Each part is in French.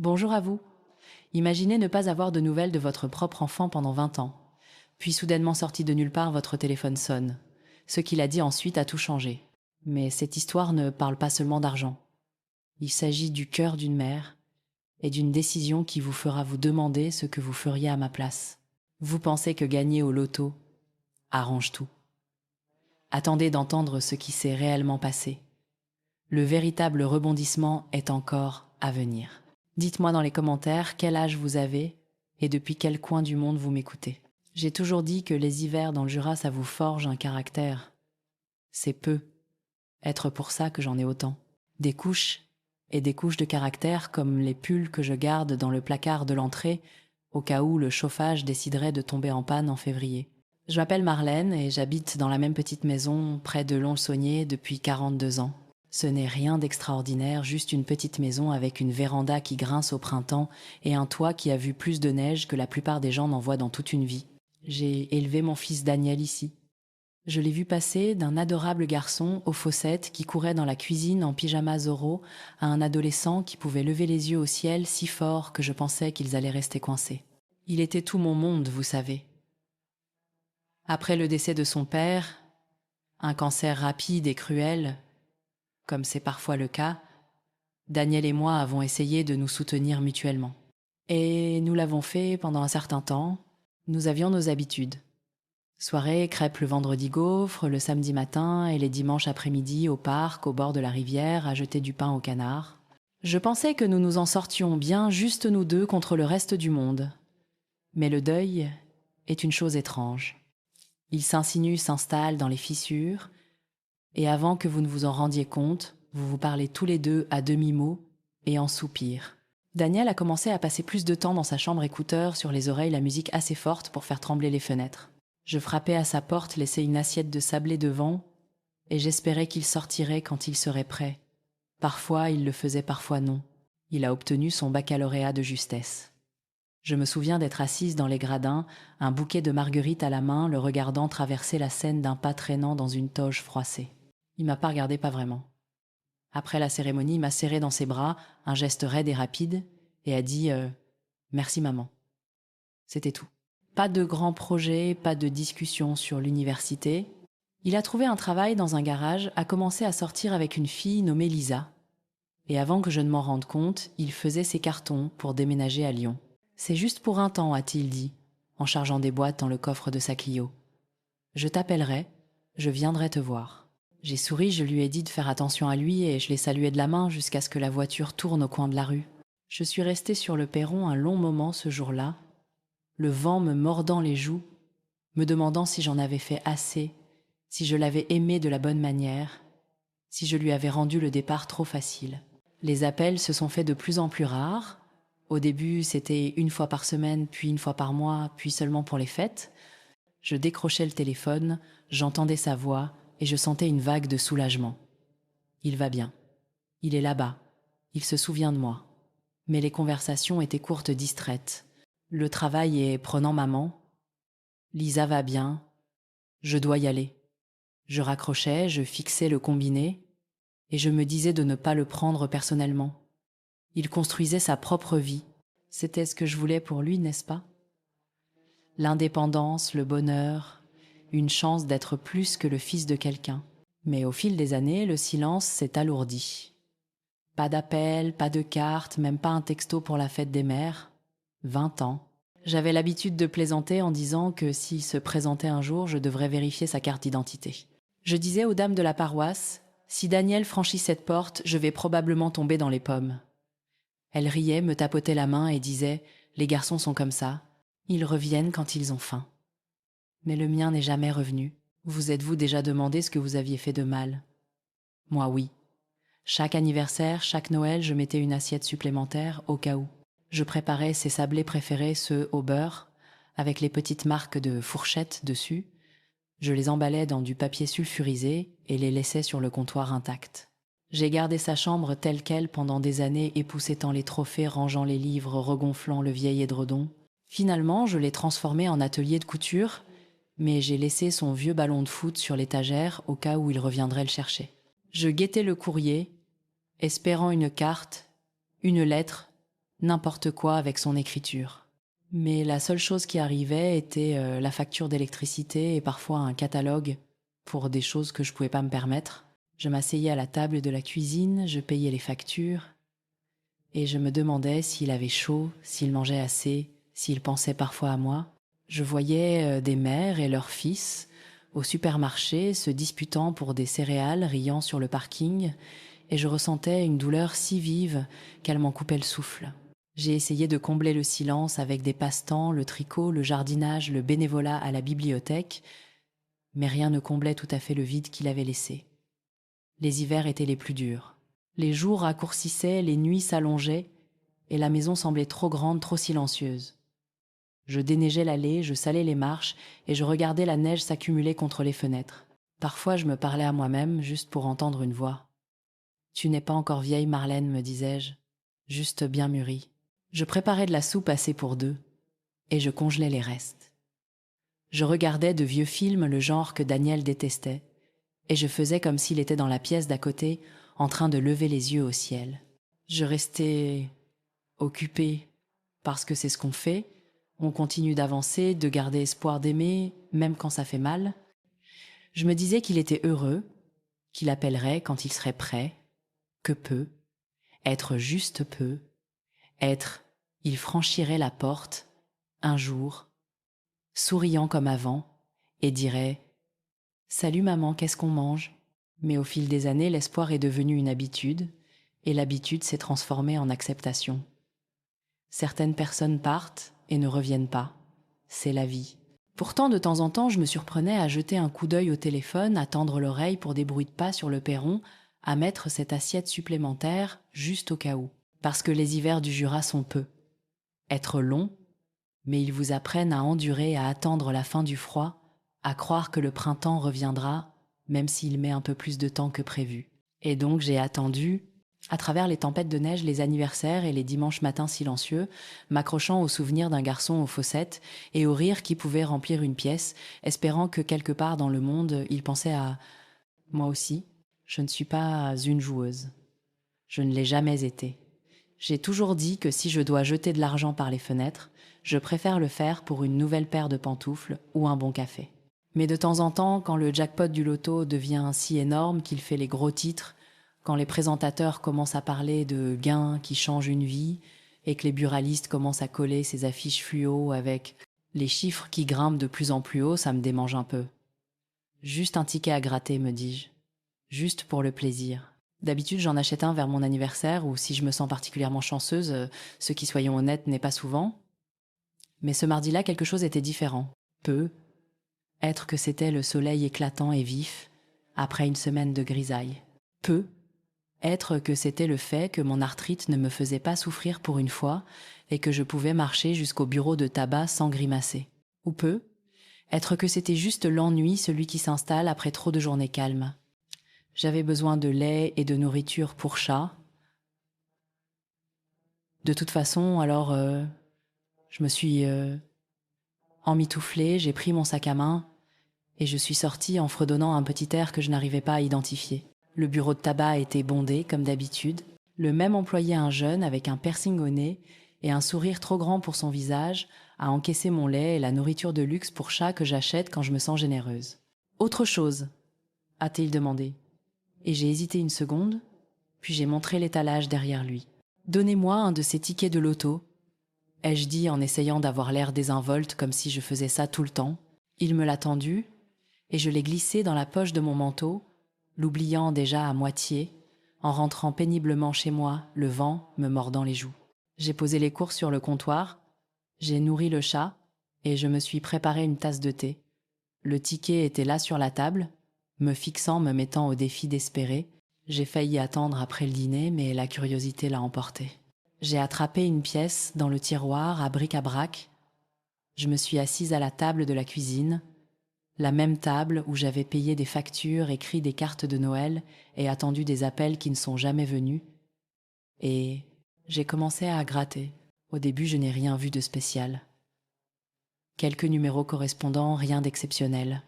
Bonjour à vous. Imaginez ne pas avoir de nouvelles de votre propre enfant pendant 20 ans. Puis soudainement sorti de nulle part, votre téléphone sonne. Ce qu'il a dit ensuite a tout changé. Mais cette histoire ne parle pas seulement d'argent. Il s'agit du cœur d'une mère et d'une décision qui vous fera vous demander ce que vous feriez à ma place. Vous pensez que gagner au loto arrange tout. Attendez d'entendre ce qui s'est réellement passé. Le véritable rebondissement est encore à venir. Dites-moi dans les commentaires quel âge vous avez et depuis quel coin du monde vous m'écoutez. J'ai toujours dit que les hivers dans le Jura, ça vous forge un caractère. C'est peu être pour ça que j'en ai autant. Des couches et des couches de caractère comme les pulls que je garde dans le placard de l'entrée au cas où le chauffage déciderait de tomber en panne en février. Je m'appelle Marlène et j'habite dans la même petite maison près de Lons-le-Saunier depuis 42 ans. Ce n'est rien d'extraordinaire, juste une petite maison avec une véranda qui grince au printemps et un toit qui a vu plus de neige que la plupart des gens n'en voient dans toute une vie. J'ai élevé mon fils Daniel ici. Je l'ai vu passer d'un adorable garçon aux fossettes qui courait dans la cuisine en pyjama Zorro à un adolescent qui pouvait lever les yeux au ciel si fort que je pensais qu'ils allaient rester coincés. Il était tout mon monde, vous savez. Après le décès de son père, un cancer rapide et cruel, comme c'est parfois le cas, Daniel et moi avons essayé de nous soutenir mutuellement. Et nous l'avons fait pendant un certain temps. Nous avions nos habitudes. Soirée, crêpes le vendredi, gaufres le samedi matin et les dimanches après-midi au parc, au bord de la rivière, à jeter du pain aux canards. Je pensais que nous nous en sortions bien, juste nous deux contre le reste du monde. Mais le deuil est une chose étrange. Il s'insinue, s'installe dans les fissures, et avant que vous ne vous en rendiez compte, vous vous parlez tous les deux à demi-mot et en soupir. Daniel a commencé à passer plus de temps dans sa chambre écouteur, sur les oreilles la musique assez forte pour faire trembler les fenêtres. Je frappais à sa porte, laissais une assiette de sablé devant, et j'espérais qu'il sortirait quand il serait prêt. Parfois il le faisait, parfois non. Il a obtenu son baccalauréat de justesse. Je me souviens d'être assise dans les gradins, un bouquet de marguerites à la main, le regardant traverser la Seine d'un pas traînant dans une toge froissée. Il m'a pas regardé, pas vraiment. Après la cérémonie, il m'a serré dans ses bras, un geste raide et rapide, et a dit merci maman. C'était tout. Pas de grands projets, pas de discussion sur l'université. Il a trouvé un travail dans un garage, a commencé à sortir avec une fille nommée Lisa. Et avant que je ne m'en rende compte, il faisait ses cartons pour déménager à Lyon. C'est juste pour un temps, a-t-il dit, en chargeant des boîtes dans le coffre de sa Clio. Je t'appellerai, je viendrai te voir. J'ai souri, je lui ai dit de faire attention à lui et je l'ai salué de la main jusqu'à ce que la voiture tourne au coin de la rue. Je suis restée sur le perron un long moment ce jour-là, le vent me mordant les joues, me demandant si j'en avais fait assez, si je l'avais aimé de la bonne manière, si je lui avais rendu le départ trop facile. Les appels se sont faits de plus en plus rares. Au début, c'était 1 fois par semaine, puis 1 fois par mois, puis seulement pour les fêtes. Je décrochais le téléphone, j'entendais sa voix et je sentais une vague de soulagement. Il va bien. Il est là-bas. Il se souvient de moi. Mais les conversations étaient courtes, distraites. Le travail est prenant maman. Lisa va bien. Je dois y aller. Je raccrochais, je fixais le combiné et je me disais de ne pas le prendre personnellement. Il construisait sa propre vie. C'était ce que je voulais pour lui, n'est-ce pas? L'indépendance, le bonheur, une chance d'être plus que le fils de quelqu'un. Mais au fil des années, le silence s'est alourdi. Pas d'appel, pas de carte, même pas un texto pour la fête des mères. 20 ans. J'avais l'habitude de plaisanter en disant que s'il se présentait un jour, je devrais vérifier sa carte d'identité. Je disais aux dames de la paroisse, si Daniel franchit cette porte, je vais probablement tomber dans les pommes. Elles riaient, me tapotaient la main et disaient, les garçons sont comme ça, ils reviennent quand ils ont faim. Mais le mien n'est jamais revenu. Vous êtes-vous déjà demandé ce que vous aviez fait de mal? Moi, oui. Chaque anniversaire, chaque Noël, je mettais une assiette supplémentaire au cas où. Je préparais ses sablés préférés, ceux au beurre, avec les petites marques de fourchettes dessus. Je les emballais dans du papier sulfurisé et les laissais sur le comptoir intacts. J'ai gardé sa chambre telle quelle pendant des années, époussetant les trophées, rangeant les livres, regonflant le vieil édredon. Finalement, je l'ai transformé en atelier de couture, mais j'ai laissé son vieux ballon de foot sur l'étagère au cas où il reviendrait le chercher. Je guettais le courrier, espérant une carte, une lettre, n'importe quoi avec son écriture. Mais la seule chose qui arrivait était la facture d'électricité et parfois un catalogue pour des choses que je pouvais pas me permettre. Je m'asseyais à la table de la cuisine, je payais les factures et je me demandais s'il avait chaud, s'il mangeait assez, s'il pensait parfois à moi. Je voyais des mères et leurs fils au supermarché se disputant pour des céréales, riant sur le parking, et je ressentais une douleur si vive qu'elle m'en coupait le souffle. J'ai essayé de combler le silence avec des passe-temps, le tricot, le jardinage, le bénévolat à la bibliothèque, mais rien ne comblait tout à fait le vide qu'il avait laissé. Les hivers étaient les plus durs. Les jours raccourcissaient, les nuits s'allongeaient, et la maison semblait trop grande, trop silencieuse. Je déneigeais l'allée, je salais les marches, et je regardais la neige s'accumuler contre les fenêtres. Parfois je me parlais à moi-même, juste pour entendre une voix. « Tu n'es pas encore vieille, Marlène, me disais-je, juste bien mûrie. » Je préparais de la soupe assez pour deux, et je congelais les restes. Je regardais de vieux films, le genre que Daniel détestait, et je faisais comme s'il était dans la pièce d'à côté, en train de lever les yeux au ciel. Je restais occupée, parce que c'est ce qu'on fait. On continue d'avancer, de garder espoir d'aimer, même quand ça fait mal. Je me disais qu'il était heureux, qu'il appellerait quand il serait prêt, que peu, être juste peu, être, il franchirait la porte, un jour, souriant comme avant, et dirait « Salut maman, qu'est-ce qu'on mange ?» Mais au fil des années, l'espoir est devenu une habitude, et l'habitude s'est transformée en acceptation. Certaines personnes partent et ne reviennent pas. C'est la vie. Pourtant, de temps en temps, je me surprenais à jeter un coup d'œil au téléphone, à tendre l'oreille pour des bruits de pas sur le perron, à mettre cette assiette supplémentaire juste au cas où. Parce que les hivers du Jura sont peu. Être longs, mais ils vous apprennent à endurer, à attendre la fin du froid, à croire que le printemps reviendra, même s'il met un peu plus de temps que prévu. Et donc j'ai attendu, à travers les tempêtes de neige, les anniversaires et les dimanches matins silencieux, m'accrochant au souvenir d'un garçon aux fossettes et au rire qui pouvait remplir une pièce, espérant que quelque part dans le monde, il pensait à « moi aussi, je ne suis pas une joueuse. Je ne l'ai jamais été. J'ai toujours dit que si je dois jeter de l'argent par les fenêtres, je préfère le faire pour une nouvelle paire de pantoufles ou un bon café. Mais de temps en temps, quand le jackpot du loto devient si énorme qu'il fait les gros titres, quand les présentateurs commencent à parler de gains qui changent une vie et que les buralistes commencent à coller ces affiches fluo avec les chiffres qui grimpent de plus en plus haut, ça me démange un peu. Juste un ticket à gratter, me dis-je. Juste pour le plaisir. D'habitude, j'en achète un vers mon anniversaire ou si je me sens particulièrement chanceuse, ce qui, soyons honnêtes, n'est pas souvent. Mais ce mardi-là, quelque chose était différent. Peu. Être que c'était le soleil éclatant et vif, après une semaine de grisaille. Peu. Être que c'était le fait que mon arthrite ne me faisait pas souffrir pour une fois et que je pouvais marcher jusqu'au bureau de tabac sans grimacer. Ou peu. Être que c'était juste l'ennui, celui qui s'installe après trop de journées calmes. J'avais besoin de lait et de nourriture pour chat. De toute façon, alors, je me suis emmitouflée, j'ai pris mon sac à main et je suis sortie en fredonnant un petit air que je n'arrivais pas à identifier. Le bureau de tabac était bondé, comme d'habitude. Le même employé, un jeune, avec un piercing au nez et un sourire trop grand pour son visage, a encaissé mon lait et la nourriture de luxe pour chat que j'achète quand je me sens généreuse. « Autre chose ?» a-t-il demandé. Et j'ai hésité une seconde, puis j'ai montré l'étalage derrière lui. « Donnez-moi un de ces tickets de loto », ai-je dit en essayant d'avoir l'air désinvolte comme si je faisais ça tout le temps. Il me l'a tendu, et je l'ai glissé dans la poche de mon manteau, l'oubliant déjà à moitié, en rentrant péniblement chez moi, le vent me mordant les joues. J'ai posé les courses sur le comptoir, j'ai nourri le chat, et je me suis préparé une tasse de thé. Le ticket était là sur la table, me fixant, me mettant au défi d'espérer. J'ai failli attendre après le dîner, mais la curiosité l'a emporté. J'ai attrapé une pièce dans le tiroir à bric-à-brac. Je me suis assise à la table de la cuisine, la même table où j'avais payé des factures, écrit des cartes de Noël et attendu des appels qui ne sont jamais venus. Et j'ai commencé à gratter. Au début, je n'ai rien vu de spécial. Quelques numéros correspondants, rien d'exceptionnel.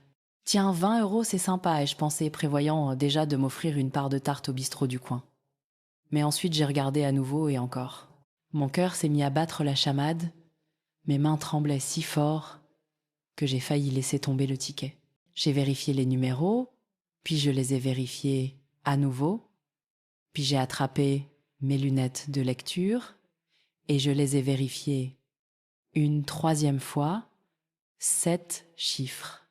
Tiens, 20 €, c'est sympa, ai-je pensé, prévoyant déjà de m'offrir une part de tarte au bistrot du coin. Mais ensuite, j'ai regardé à nouveau et encore. Mon cœur s'est mis à battre la chamade, mes mains tremblaient si fort que j'ai failli laisser tomber le ticket. J'ai vérifié les numéros, puis je les ai vérifiés à nouveau, puis j'ai attrapé mes lunettes de lecture et je les ai vérifiées une troisième fois. 7 chiffres.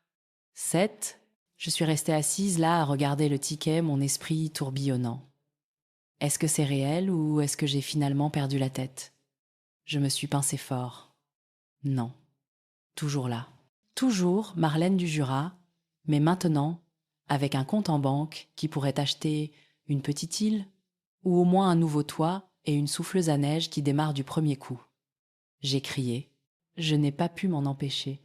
7. Je suis restée assise là à regarder le ticket, mon esprit tourbillonnant. Est-ce que c'est réel ou est-ce que j'ai finalement perdu la tête? Je me suis pincée fort. Non. Toujours là. Toujours Marlène du Jura, mais maintenant avec un compte en banque qui pourrait acheter une petite île ou au moins un nouveau toit et une souffleuse à neige qui démarre du premier coup. J'ai crié. Je n'ai pas pu m'en empêcher.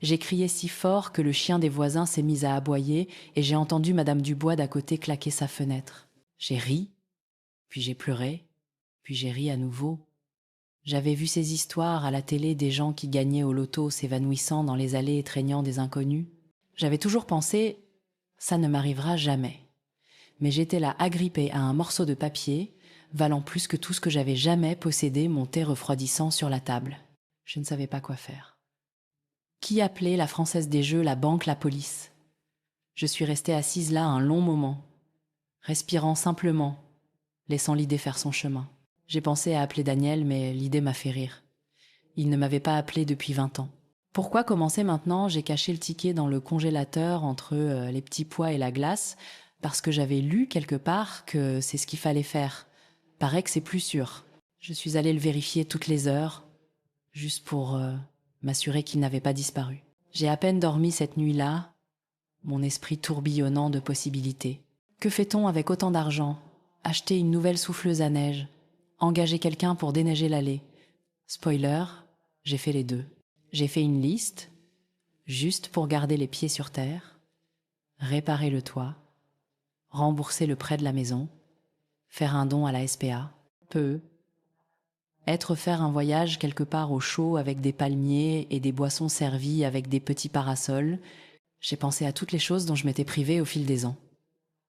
J'ai crié si fort que le chien des voisins s'est mis à aboyer et j'ai entendu Madame Dubois d'à côté claquer sa fenêtre. J'ai ri, puis j'ai pleuré, puis j'ai ri à nouveau. J'avais vu ces histoires à la télé des gens qui gagnaient au loto s'évanouissant dans les allées étreignant des inconnus. J'avais toujours pensé « ça ne m'arrivera jamais ». Mais j'étais là agrippée à un morceau de papier, valant plus que tout ce que j'avais jamais possédé, mon thé refroidissant sur la table. Je ne savais pas quoi faire. Qui appelait la Française des Jeux, la banque, la police? Je suis restée assise là un long moment, respirant simplement, laissant l'idée faire son chemin. J'ai pensé à appeler Daniel, mais l'idée m'a fait rire. Il ne m'avait pas appelé depuis 20 ans. Pourquoi commencer maintenant? J'ai caché le ticket dans le congélateur entre les petits pois et la glace, parce que j'avais lu quelque part que c'est ce qu'il fallait faire. Paraît que c'est plus sûr. Je suis allée le vérifier toutes les heures, juste pour m'assurer qu'il n'avait pas disparu. J'ai à peine dormi cette nuit-là, mon esprit tourbillonnant de possibilités. Que fait-on avec autant d'argent? Acheter une nouvelle souffleuse à neige, engager quelqu'un pour déneiger l'allée. Spoiler, j'ai fait les deux. J'ai fait une liste, juste pour garder les pieds sur terre, réparer le toit, rembourser le prêt de la maison, faire un don à la SPA, faire un voyage quelque part au chaud avec des palmiers et des boissons servies avec des petits parasols. J'ai pensé à toutes les choses dont je m'étais privée au fil des ans.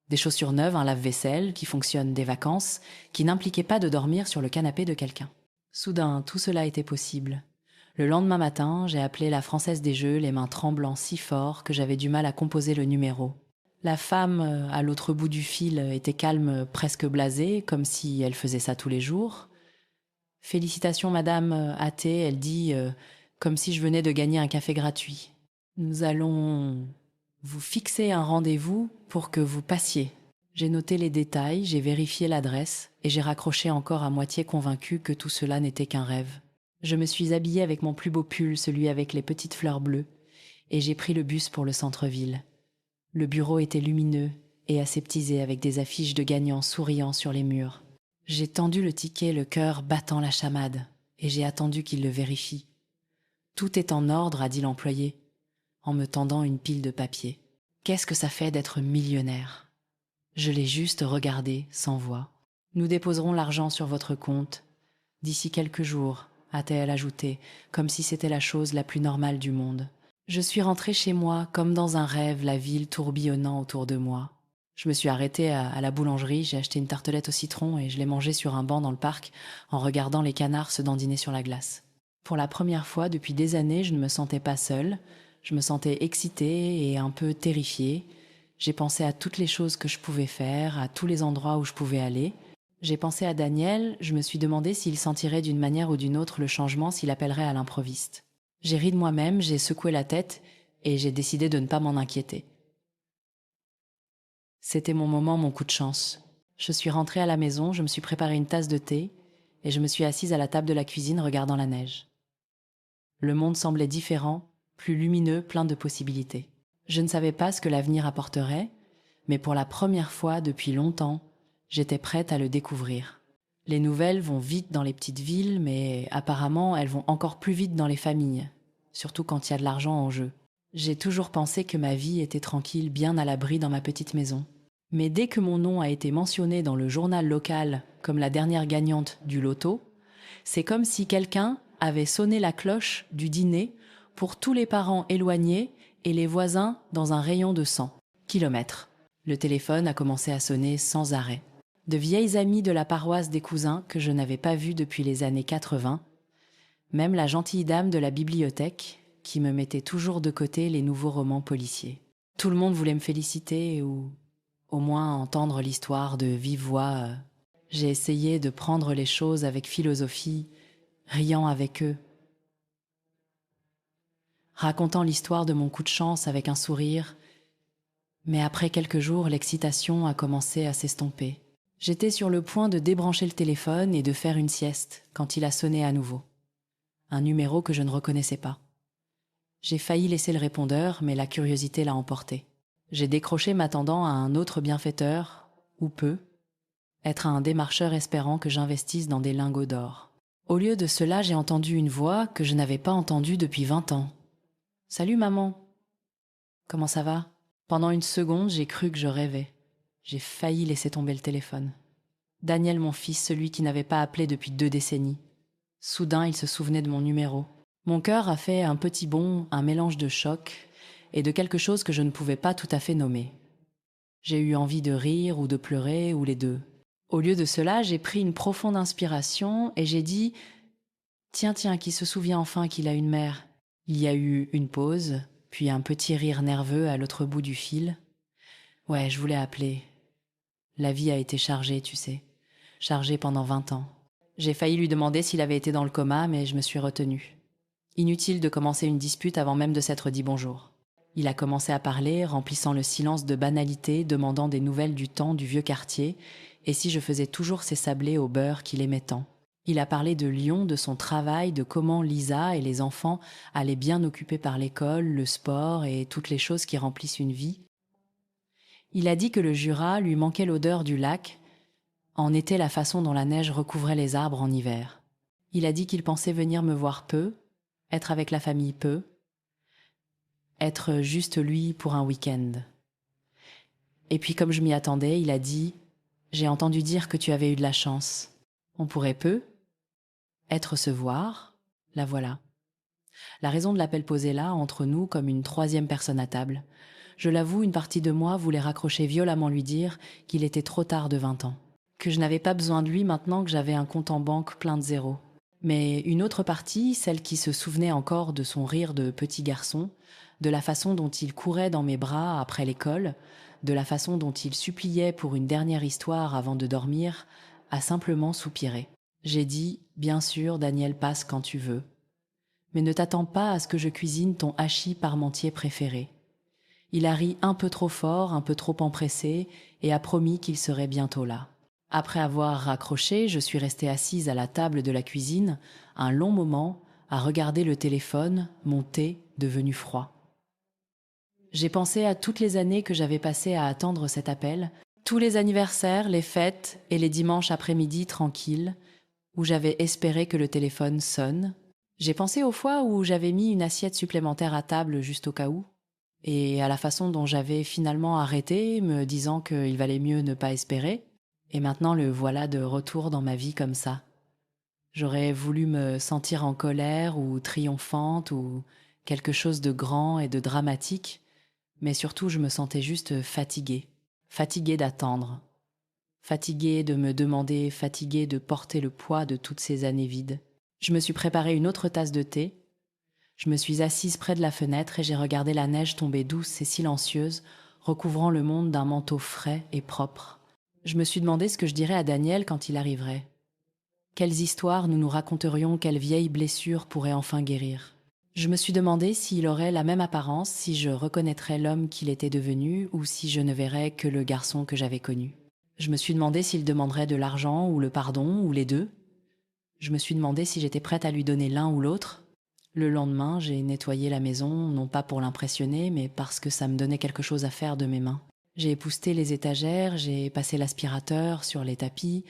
Des chaussures neuves, un lave-vaisselle qui fonctionne, des vacances qui n'impliquaient pas de dormir sur le canapé de quelqu'un. Soudain, tout cela était possible. Le lendemain matin, j'ai appelé la Française des Jeux, les mains tremblant si fort que j'avais du mal à composer le numéro. La femme, à l'autre bout du fil, était calme, presque blasée, comme si elle faisait ça tous les jours. « Félicitations, madame athée », elle dit, comme si je venais de gagner un café gratuit. « Nous allons vous fixer un rendez-vous pour que vous passiez. » J'ai noté les détails, j'ai vérifié l'adresse et j'ai raccroché encore à moitié convaincue que tout cela n'était qu'un rêve. Je me suis habillée avec mon plus beau pull, celui avec les petites fleurs bleues, et j'ai pris le bus pour le centre-ville. Le bureau était lumineux et aseptisé avec des affiches de gagnants souriant sur les murs. J'ai tendu le ticket, le cœur battant la chamade, et j'ai attendu qu'il le vérifie. « Tout est en ordre », a dit l'employé, en me tendant une pile de papier. Qu'est-ce que ça fait d'être millionnaire? Je l'ai juste regardé, sans voix. « Nous déposerons l'argent sur votre compte d'ici quelques jours », a-t-elle ajouté, comme si c'était la chose la plus normale du monde. Je suis rentrée chez moi, comme dans un rêve, la ville tourbillonnant autour de moi. Je me suis arrêtée à la boulangerie, j'ai acheté une tartelette au citron et je l'ai mangée sur un banc dans le parc, en regardant les canards se dandiner sur la glace. Pour la première fois depuis des années, je ne me sentais pas seule. Je me sentais excitée et un peu terrifiée. J'ai pensé à toutes les choses que je pouvais faire, à tous les endroits où je pouvais aller. J'ai pensé à Daniel, je me suis demandé s'il sentirait d'une manière ou d'une autre le changement s'il appellerait à l'improviste. J'ai ri de moi-même, j'ai secoué la tête et j'ai décidé de ne pas m'en inquiéter. C'était mon moment, mon coup de chance. Je suis rentrée à la maison, je me suis préparé une tasse de thé et je me suis assise à la table de la cuisine regardant la neige. Le monde semblait différent, plus lumineux, plein de possibilités. Je ne savais pas ce que l'avenir apporterait, mais pour la première fois depuis longtemps, j'étais prête à le découvrir. Les nouvelles vont vite dans les petites villes, mais apparemment elles vont encore plus vite dans les familles, surtout quand il y a de l'argent en jeu. J'ai toujours pensé que ma vie était tranquille, bien à l'abri dans ma petite maison. Mais dès que mon nom a été mentionné dans le journal local comme la dernière gagnante du loto, c'est comme si quelqu'un avait sonné la cloche du dîner pour tous les parents éloignés et les voisins dans un rayon de 100 kilomètres. Le téléphone a commencé à sonner sans arrêt. De vieilles amies de la paroisse des cousins que je n'avais pas vues depuis les années 80, même la gentille dame de la bibliothèque qui me mettait toujours de côté les nouveaux romans policiers. Tout le monde voulait me féliciter ou au moins entendre l'histoire de vive voix. J'ai essayé de prendre les choses avec philosophie, riant avec eux, racontant l'histoire de mon coup de chance avec un sourire, mais après quelques jours, l'excitation a commencé à s'estomper. J'étais sur le point de débrancher le téléphone et de faire une sieste quand il a sonné à nouveau. Un numéro que je ne reconnaissais pas. J'ai failli laisser le répondeur, mais la curiosité l'a emporté. J'ai décroché m'attendant à un autre bienfaiteur, ou peu, être un démarcheur espérant que j'investisse dans des lingots d'or. Au lieu de cela, j'ai entendu une voix que je n'avais pas entendue depuis 20 ans. « Salut maman !»« Comment ça va ?» Pendant une seconde, j'ai cru que je rêvais. J'ai failli laisser tomber le téléphone. Daniel, mon fils, celui qui n'avait pas appelé depuis 2 décennies. Soudain, il se souvenait de mon numéro. Mon cœur a fait un petit bond, un mélange de choc et de quelque chose que je ne pouvais pas tout à fait nommer. J'ai eu envie de rire ou de pleurer, ou les deux. Au lieu de cela, j'ai pris une profonde inspiration et j'ai dit « Tiens, qui se souvient enfin qu'il a une mère ?» Il y a eu une pause, puis un petit rire nerveux à l'autre bout du fil. « Ouais, je voulais appeler. La vie a été chargée, tu sais. Chargée pendant 20 ans. J'ai failli lui demander s'il avait été dans le coma, mais je me suis retenue. Inutile de commencer une dispute avant même de s'être dit bonjour. » Il a commencé à parler, remplissant le silence de banalités, demandant des nouvelles du temps du vieux quartier, et si je faisais toujours ses sablés au beurre qu'il aimait tant. Il a parlé de Lyon, de son travail, de comment Lisa et les enfants allaient bien occupés par l'école, le sport et toutes les choses qui remplissent une vie. Il a dit que le Jura lui manquait l'odeur du lac, en été la façon dont la neige recouvrait les arbres en hiver. Il a dit qu'il pensait venir me voir peu, être avec la famille peu, être juste lui pour un week-end. Et puis comme je m'y attendais, il a dit « J'ai entendu dire que tu avais eu de la chance. On pourrait peu être se voir, la voilà. » La raison de l'appel posé là, entre nous, comme une 3e personne à table. Je l'avoue, une partie de moi voulait raccrocher violemment lui dire qu'il était trop tard de 20 ans. Que je n'avais pas besoin de lui maintenant que j'avais un compte en banque plein de zéros. Mais une autre partie, celle qui se souvenait encore de son rire de petit garçon, de la façon dont il courait dans mes bras après l'école, de la façon dont il suppliait pour une dernière histoire avant de dormir, a simplement soupiré. J'ai dit « Bien sûr, Daniel, passe quand tu veux. Mais ne t'attends pas à ce que je cuisine ton hachis parmentier préféré. » Il a ri un peu trop fort, un peu trop empressé, et a promis qu'il serait bientôt là. Après avoir raccroché, je suis restée assise à la table de la cuisine, un long moment, à regarder le téléphone, mon thé devenu froid. J'ai pensé à toutes les années que j'avais passées à attendre cet appel, tous les anniversaires, les fêtes et les dimanches après-midi tranquilles, où j'avais espéré que le téléphone sonne. J'ai pensé aux fois où j'avais mis une assiette supplémentaire à table juste au cas où, et à la façon dont j'avais finalement arrêté, me disant qu'il valait mieux ne pas espérer. Et maintenant le voilà de retour dans ma vie comme ça. J'aurais voulu me sentir en colère ou triomphante ou quelque chose de grand et de dramatique, mais surtout je me sentais juste fatiguée. Fatiguée d'attendre. Fatiguée de me demander, fatiguée de porter le poids de toutes ces années vides. Je me suis préparé une autre tasse de thé. Je me suis assise près de la fenêtre et j'ai regardé la neige tomber douce et silencieuse, recouvrant le monde d'un manteau frais et propre. Je me suis demandé ce que je dirais à Daniel quand il arriverait. Quelles histoires nous nous raconterions, quelles vieilles blessures pourraient enfin guérir. Je me suis demandé s'il aurait la même apparence, si je reconnaîtrais l'homme qu'il était devenu ou si je ne verrais que le garçon que j'avais connu. Je me suis demandé s'il demanderait de l'argent ou le pardon ou les deux. Je me suis demandé si j'étais prête à lui donner l'un ou l'autre. Le lendemain, j'ai nettoyé la maison, non pas pour l'impressionner, mais parce que ça me donnait quelque chose à faire de mes mains. J'ai épousseté les étagères, j'ai passé l'aspirateur sur les tapis,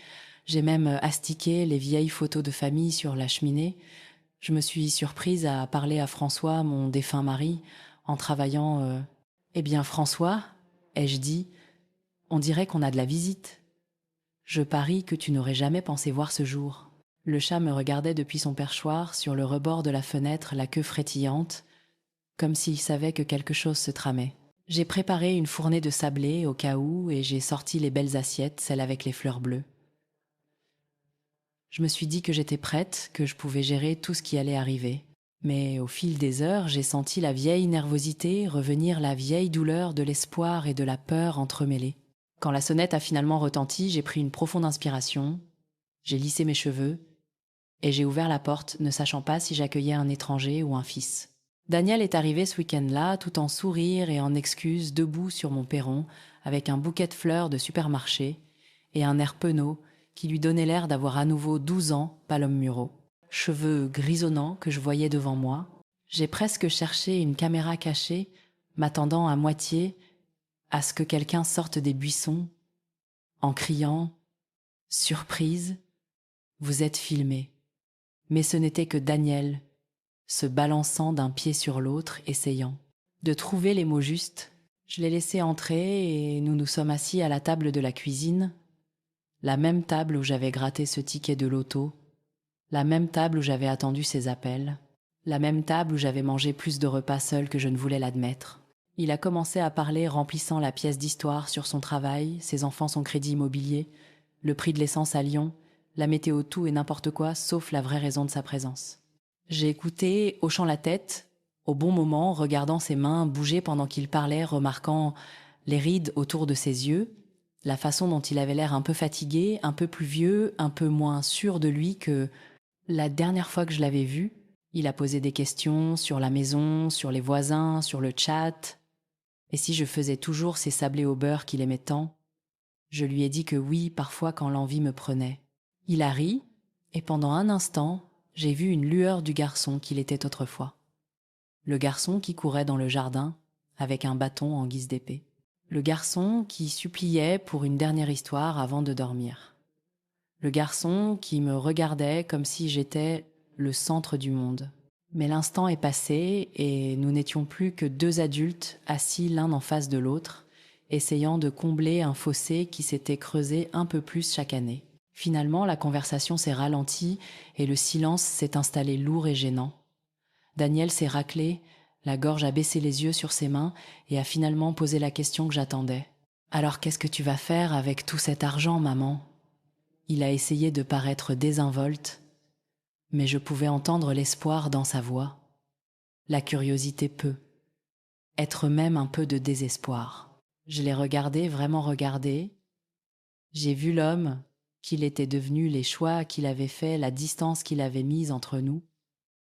j'ai même astiqué les vieilles photos de famille sur la cheminée. Je me suis surprise à parler à François, mon défunt mari, en travaillant « Eh bien François, ai-je dit, on dirait qu'on a de la visite. Je parie que tu n'aurais jamais pensé voir ce jour. » Le chat me regardait depuis son perchoir, sur le rebord de la fenêtre, la queue frétillante, comme s'il savait que quelque chose se tramait. J'ai préparé une fournée de sablés au cas où et j'ai sorti les belles assiettes, celles avec les fleurs bleues. Je me suis dit que j'étais prête, que je pouvais gérer tout ce qui allait arriver. Mais au fil des heures, j'ai senti la vieille nervosité revenir, la vieille douleur de l'espoir et de la peur entremêlées. Quand la sonnette a finalement retenti, j'ai pris une profonde inspiration, j'ai lissé mes cheveux et j'ai ouvert la porte, ne sachant pas si j'accueillais un étranger ou un fils. Daniel est arrivé ce week-end-là, tout en sourire et en excuses, debout sur mon perron, avec un bouquet de fleurs de supermarché et un air penaud qui lui donnait l'air d'avoir à nouveau 12 ans, Palom Muro. Cheveux grisonnants que je voyais devant moi. J'ai presque cherché une caméra cachée, m'attendant à moitié à ce que quelqu'un sorte des buissons, en criant « Surprise, vous êtes filmé ». Mais ce n'était que Daniel, se balançant d'un pied sur l'autre, essayant de trouver les mots justes. Je l'ai laissé entrer et nous nous sommes assis à la table de la cuisine, la même table où j'avais gratté ce ticket de loto, la même table où j'avais attendu ses appels, la même table où j'avais mangé plus de repas seul que je ne voulais l'admettre. Il a commencé à parler, remplissant la pièce d'histoire sur son travail, ses enfants, son crédit immobilier, le prix de l'essence à Lyon, la météo, tout et n'importe quoi, sauf la vraie raison de sa présence. J'ai écouté, hochant la tête, au bon moment, regardant ses mains bouger pendant qu'il parlait, remarquant les rides autour de ses yeux, la façon dont il avait l'air un peu fatigué, un peu plus vieux, un peu moins sûr de lui que la dernière fois que je l'avais vu. Il a posé des questions sur la maison, sur les voisins, sur le chat. Et si je faisais toujours ces sablés au beurre qu'il aimait tant? Je lui ai dit que oui, parfois quand l'envie me prenait. Il a ri, et pendant un instant, j'ai vu une lueur du garçon qu'il était autrefois. Le garçon qui courait dans le jardin avec un bâton en guise d'épée. Le garçon qui suppliait pour une dernière histoire avant de dormir. Le garçon qui me regardait comme si j'étais le centre du monde. Mais l'instant est passé et nous n'étions plus que deux adultes assis l'un en face de l'autre, essayant de combler un fossé qui s'était creusé un peu plus chaque année. Finalement, la conversation s'est ralentie et le silence s'est installé lourd et gênant. Daniel s'est raclé, la gorge a baissé les yeux sur ses mains et a finalement posé la question que j'attendais. « Alors qu'est-ce que tu vas faire avec tout cet argent, maman ?» Il a essayé de paraître désinvolte, mais je pouvais entendre l'espoir dans sa voix. La curiosité peut, être même un peu de désespoir. Je l'ai regardé, vraiment regardé. J'ai vu l'homme qu'il était devenu, les choix qu'il avait faits, la distance qu'il avait mise entre nous,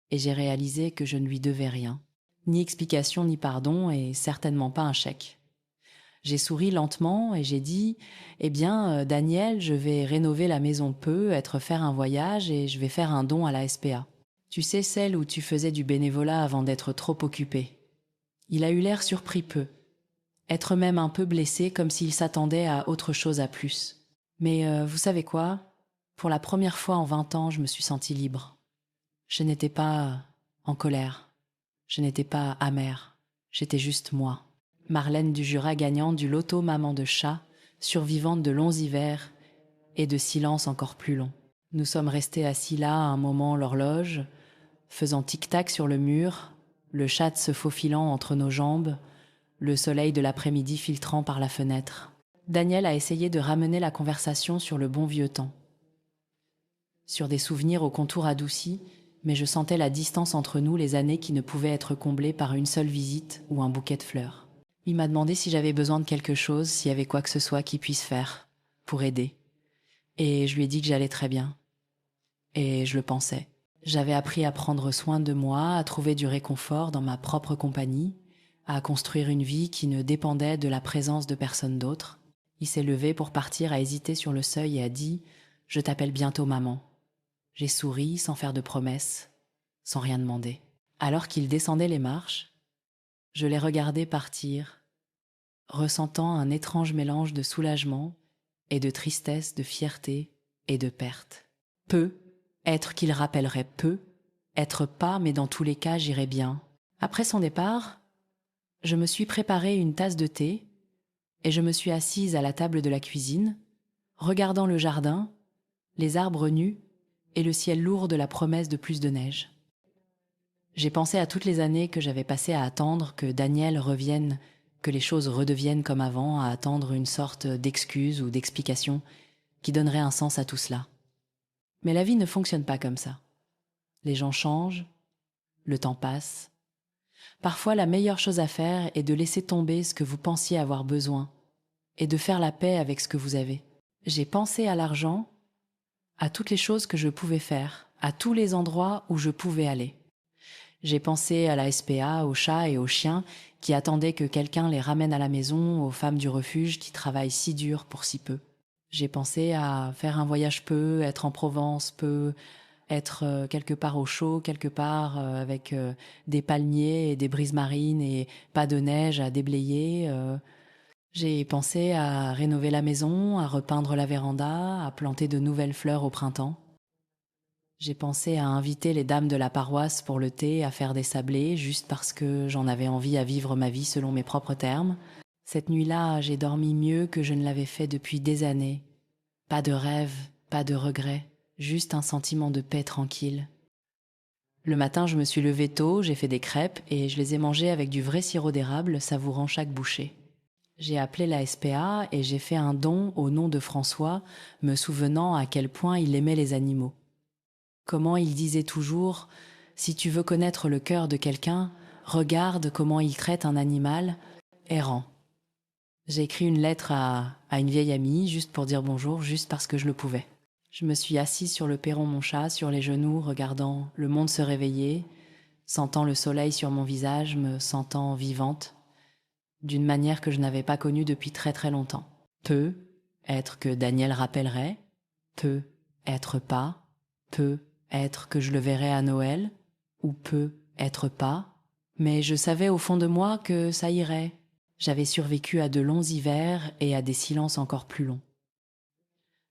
et j'ai réalisé que je ne lui devais rien. Ni explication, ni pardon, et certainement pas un chèque. J'ai souri lentement et j'ai dit « Eh bien, Daniel, je vais rénover la maison peu, être faire un voyage et je vais faire un don à la SPA. Tu sais, celle où tu faisais du bénévolat avant d'être trop occupé. » Il a eu l'air surpris peu, être même un peu blessé comme s'il s'attendait à autre chose à plus. Mais vous savez quoi? Pour la première fois en 20 ans, je me suis sentie libre. Je n'étais pas en colère, je n'étais pas amère, j'étais juste moi. Marlène du Jura, gagnante du loto maman de chat, survivante de longs hivers et de silences encore plus longs. Nous sommes restés assis là un moment l'horloge, faisant tic-tac sur le mur, le chat se faufilant entre nos jambes, le soleil de l'après-midi filtrant par la fenêtre. Daniel a essayé de ramener la conversation sur le bon vieux temps, sur des souvenirs au contour adouci, mais je sentais la distance entre nous, les années qui ne pouvaient être comblées par une seule visite ou un bouquet de fleurs. Il m'a demandé si j'avais besoin de quelque chose, s'il y avait quoi que ce soit qu'il puisse faire pour aider. Et je lui ai dit que j'allais très bien. Et je le pensais. J'avais appris à prendre soin de moi, à trouver du réconfort dans ma propre compagnie, à construire une vie qui ne dépendait de la présence de personne d'autre. Il s'est levé pour partir, a hésité sur le seuil et a dit « Je t'appelle bientôt maman ». J'ai souri sans faire de promesses, sans rien demander. Alors qu'il descendait les marches, je l'ai regardé partir, ressentant un étrange mélange de soulagement et de tristesse, de fierté et de perte. Peu, être qu'il rappellerait peu, être pas, mais dans tous les cas j'irais bien. Après son départ, je me suis préparé une tasse de thé et je me suis assise à la table de la cuisine, regardant le jardin, les arbres nus et le ciel lourd de la promesse de plus de neige. J'ai pensé à toutes les années que j'avais passées à attendre que Daniel revienne que les choses redeviennent comme avant, à attendre une sorte d'excuse ou d'explication qui donnerait un sens à tout cela. Mais la vie ne fonctionne pas comme ça. Les gens changent, le temps passe. Parfois, la meilleure chose à faire est de laisser tomber ce que vous pensiez avoir besoin et de faire la paix avec ce que vous avez. J'ai pensé à l'argent, à toutes les choses que je pouvais faire, à tous les endroits où je pouvais aller. J'ai pensé à la SPA, aux chats et aux chiens qui attendaient que quelqu'un les ramène à la maison, aux femmes du refuge qui travaillent si dur pour si peu. J'ai pensé à faire un voyage peu, être en Provence peu, être quelque part au chaud, quelque part avec des palmiers et des brises marines et pas de neige à déblayer. J'ai pensé à rénover la maison, à repeindre la véranda, à planter de nouvelles fleurs au printemps. J'ai pensé à inviter les dames de la paroisse pour le thé, à faire des sablés, juste parce que j'en avais envie à vivre ma vie selon mes propres termes. Cette nuit-là, j'ai dormi mieux que je ne l'avais fait depuis des années. Pas de rêve, pas de regret, juste un sentiment de paix tranquille. Le matin, je me suis levée tôt, j'ai fait des crêpes et je les ai mangées avec du vrai sirop d'érable, savourant chaque bouchée. J'ai appelé la SPA et j'ai fait un don au nom de François, me souvenant à quel point il aimait les animaux. Comment il disait toujours « Si tu veux connaître le cœur de quelqu'un, regarde comment il traite un animal errant ». J'ai écrit une lettre à une vieille amie, juste pour dire bonjour, juste parce que je le pouvais. Je me suis assise sur le perron mon chat, sur les genoux, regardant le monde se réveiller, sentant le soleil sur mon visage, me sentant vivante, d'une manière que je n'avais pas connue depuis très très longtemps. Peut être que Daniel rappellerait, peut être pas, peut être que je le verrais à Noël, ou peut être pas, mais je savais au fond de moi que ça irait. J'avais survécu à de longs hivers et à des silences encore plus longs.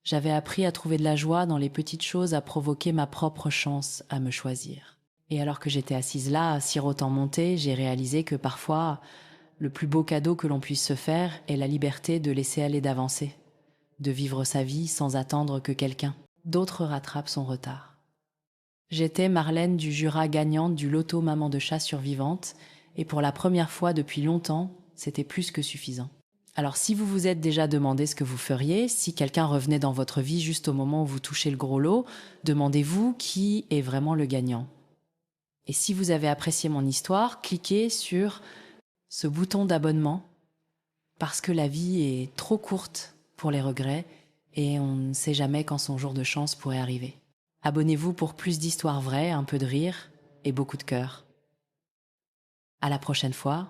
J'avais appris à trouver de la joie dans les petites choses, à provoquer ma propre chance à me choisir. Et alors que j'étais assise là, sirotant mon thé, j'ai réalisé que parfois, le plus beau cadeau que l'on puisse se faire est la liberté de laisser aller, d'avancer, de vivre sa vie sans attendre que quelqu'un d'autre rattrape son retard. J'étais Marlène du Jura, gagnante du loto maman de chat survivante, et pour la première fois depuis longtemps, c'était plus que suffisant. Alors si vous vous êtes déjà demandé ce que vous feriez, si quelqu'un revenait dans votre vie juste au moment où vous touchez le gros lot, demandez-vous qui est vraiment le gagnant. Et si vous avez apprécié mon histoire, cliquez sur ce bouton d'abonnement, parce que la vie est trop courte pour les regrets et on ne sait jamais quand son jour de chance pourrait arriver. Abonnez-vous pour plus d'histoires vraies, un peu de rire et beaucoup de cœur. À la prochaine fois.